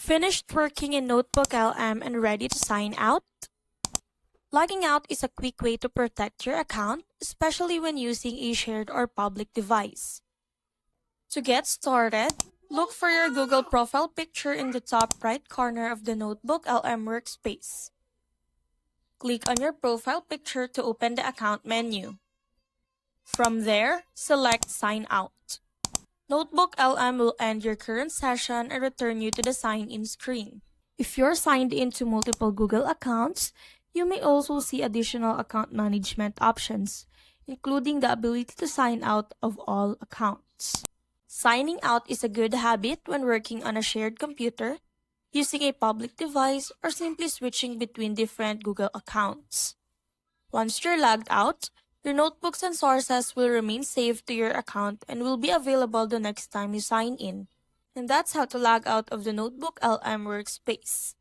Finished working in NotebookLM and ready to sign out? Logging out is a quick way to protect your account, especially when using a shared or public device. To get started, look for your Google profile picture in the top right corner of the NotebookLM workspace. Click on your profile picture to open the account menu. From there, select Sign Out. NotebookLM will end your current session and return you to the sign-in screen. If you're signed into multiple Google accounts, you may also see additional account management options, including the ability to sign out of all accounts. Signing out is a good habit when working on a shared computer, using a public device, or simply switching between different Google accounts. Once you're logged out, your notebooks and sources will remain saved to your account and will be available the next time you sign in. And that's how to log out of the NotebookLM workspace.